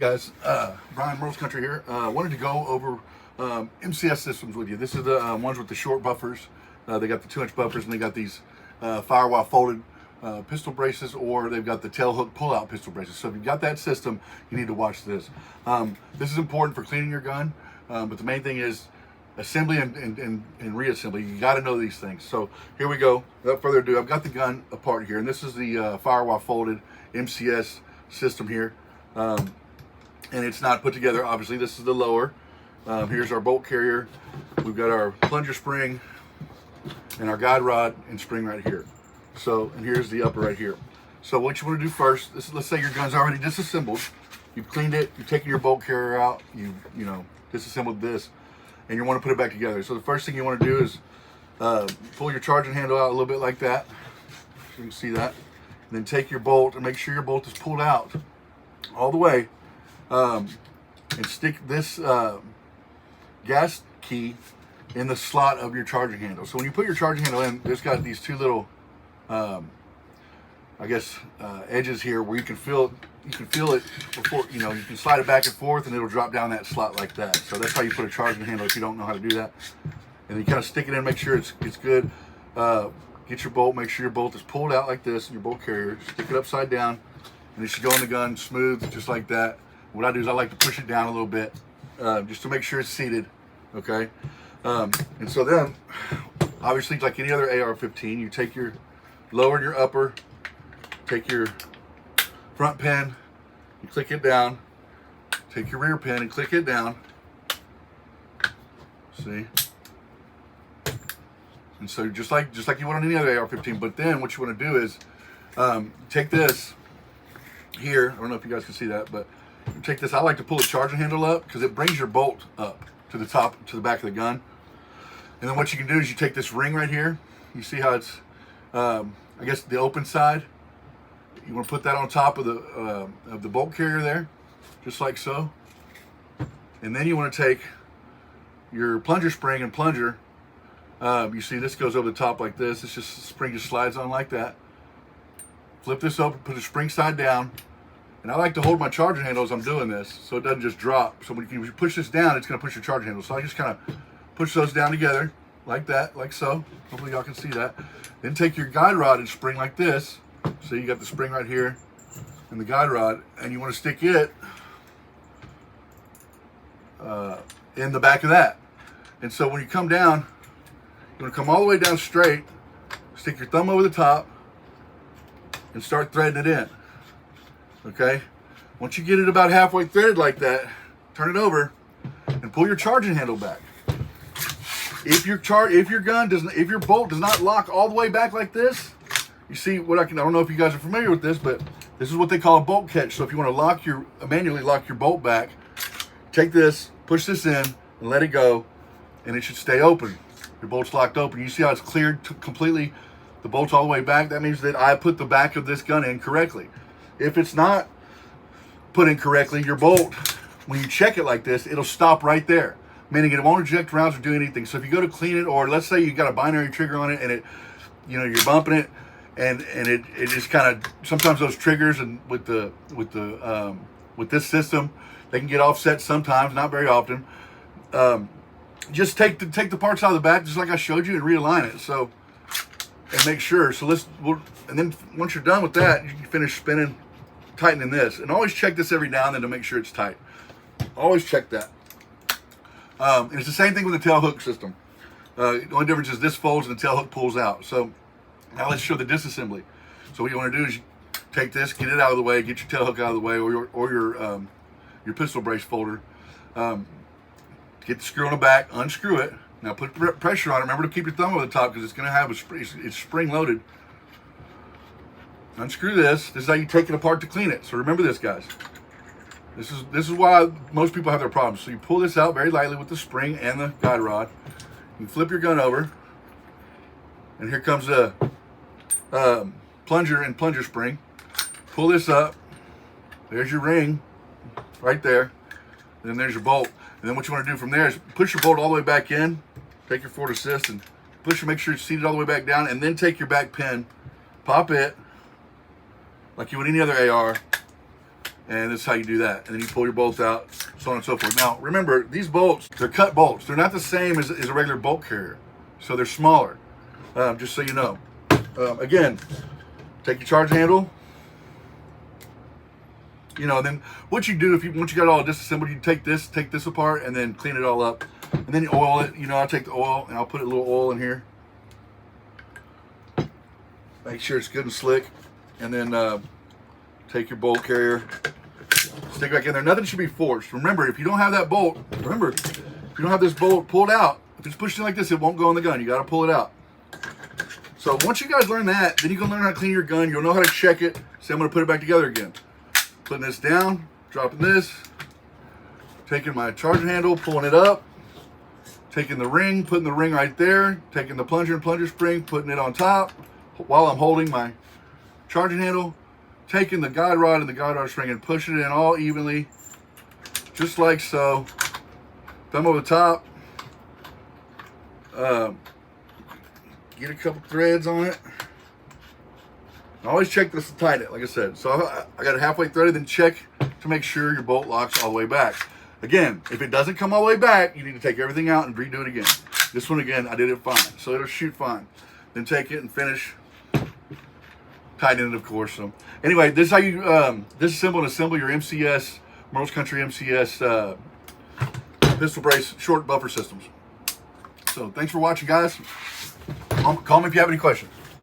Guys, Brian Myrls Country here. Wanted to go over MCS systems with you. This is the ones with the short buffers. They got the 2-inch buffers, and they got these firewall folded pistol braces, or they've got the Tailhook pull-out pistol braces. So if you've got that system, you need to watch this. This is important for cleaning your gun, but the main thing is assembly and reassembly. You got to know these things. So here we go. Without further ado, I've got the gun apart here, and this is the firewall folded MCS system here. And it's not put together. Obviously, this is the lower. Here's our bolt carrier. We've got our plunger spring and our guide rod and spring right here. So, and here's the upper right here. So what you want to do first, let's say your gun's already disassembled. You've cleaned it, you've taken your bolt carrier out, you disassembled this, and you want to put it back together. So the first thing you want to do is pull your charging handle out a little bit like that. So you can see that. And then take your bolt and make sure your bolt is pulled out all the way. And stick this gas key in the slot of your charging handle. So when you put your charging handle in, there's got these two little, edges here where you can feel it before, you can slide it back and forth, and it'll drop down that slot like that. So that's how you put a charging handle if you don't know how to do that. And you kind of stick it in, make sure it's good. Get your bolt, make sure your bolt is pulled out like this, and your bolt carrier, stick it upside down, and it should go in the gun smooth, just like that. What I do is I like to push it down a little bit, just to make sure it's seated, okay? And so then, obviously, like any other AR-15, you take your lower and your upper, take your front pin, you click it down, take your rear pin and click it down, see? And so just like you would on any other AR-15, but then what you want to do is take this here, I don't know if you guys can see that, but take this, I like to pull the charging handle up because it brings your bolt up to the top, to the back of the gun. And then what you can do is you take this ring right here. You see how it's, I guess the open side. You want to put that on top of the bolt carrier there, just like so. And then you want to take your plunger spring and plunger. You see this goes over the top like this. It's just, the spring just slides on like that. Flip this open, put the spring side down. And I like to hold my charging handle as I'm doing this, so it doesn't just drop. So when you push this down, it's going to push your charging handle. So I just kind of push those down together, like that, like so. Hopefully y'all can see that. Then take your guide rod and spring like this. So you got the spring right here and the guide rod, and you want to stick it in the back of that. And so when you come down, you want to come all the way down straight, stick your thumb over the top, and start threading it in. Okay, once you get it about halfway threaded like that, turn it over and pull your charging handle back. If your bolt does not lock all the way back like this, you see what I don't know if you guys are familiar with this, but this is what they call a bolt catch. So if you want to manually lock your bolt back, take this, push this in, and let it go, and it should stay open. Your bolt's locked open. You see how it's cleared completely, the bolt's all the way back? That means that I put the back of this gun in correctly. If it's not put in correctly, your bolt, when you check it like this, it'll stop right there, meaning it won't eject rounds or do anything. So if you go to clean it, or let's say you got a binary trigger on it and it, you're bumping it, and it just kind of, sometimes those triggers and with this system, they can get offset sometimes, not very often. Just take the parts out of the back, just like I showed you, and realign it. So, and make sure. So and then once you're done with that, you can finish spinning, tightening this, and always check this every now and then to make sure it's tight. Always check that. And it's the same thing with the Tailhook system. The only difference is this folds and the Tailhook pulls out. So now let's show the disassembly. So what you want to do is you take this, get it out of the way, get your Tailhook out of the way, or your pistol brace folder. Get the screw on the back, unscrew it. Now put pressure on it. Remember to keep your thumb over the top because it's going to have it's spring loaded. Unscrew this. This is how you take it apart to clean it. So remember this, guys. This is why most people have their problems. So you pull this out very lightly with the spring and the guide rod. You flip your gun over, and here comes the plunger and plunger spring. Pull this up. There's your ring, right there. And then there's your bolt. And then what you want to do from there is push your bolt all the way back in. Take your forward assist and push it. Make sure it's seated all the way back down. And then take your back pin, pop it like you would any other AR, And that's how you do that. And then you pull your bolts out, so on and so forth. Now, remember, these bolts, they're cut bolts. They're not the same as a regular bolt carrier. So they're smaller, just so you know. Again, take your charge handle. You know, and then what you do, once you got it all disassembled, you take this apart and then clean it all up. And then you oil it. You know, I'll take the oil and I'll put a little oil in here. Make sure it's good and slick. And then take your bolt carrier, stick it back in there. Nothing should be forced. Remember, if you don't have that bolt, if you don't have this bolt pulled out, if it's pushed in like this, it won't go in the gun. You got to pull it out. So once you guys learn that, then you can learn how to clean your gun. You'll know how to check it. See, I'm going to put it back together again. Putting this down, dropping this, taking my charging handle, pulling it up, taking the ring, putting the ring right there, taking the plunger and plunger spring, putting it on top while I'm holding my charging handle, taking the guide rod and the guide rod spring and pushing it in all evenly, just like so. Thumb over the top. Get a couple threads on it. Always check this to tighten it, like I said. So I got it halfway threaded, then check to make sure your bolt locks all the way back. Again, if it doesn't come all the way back, you need to take everything out and redo it again. This one, again, I did it fine, so it'll shoot fine. Then take it and finish tighten it, of course. So anyway, this is how you disassemble and assemble your MCS, Myrls Country MCS pistol brace short buffer systems. So thanks for watching, guys. Call me if you have any questions.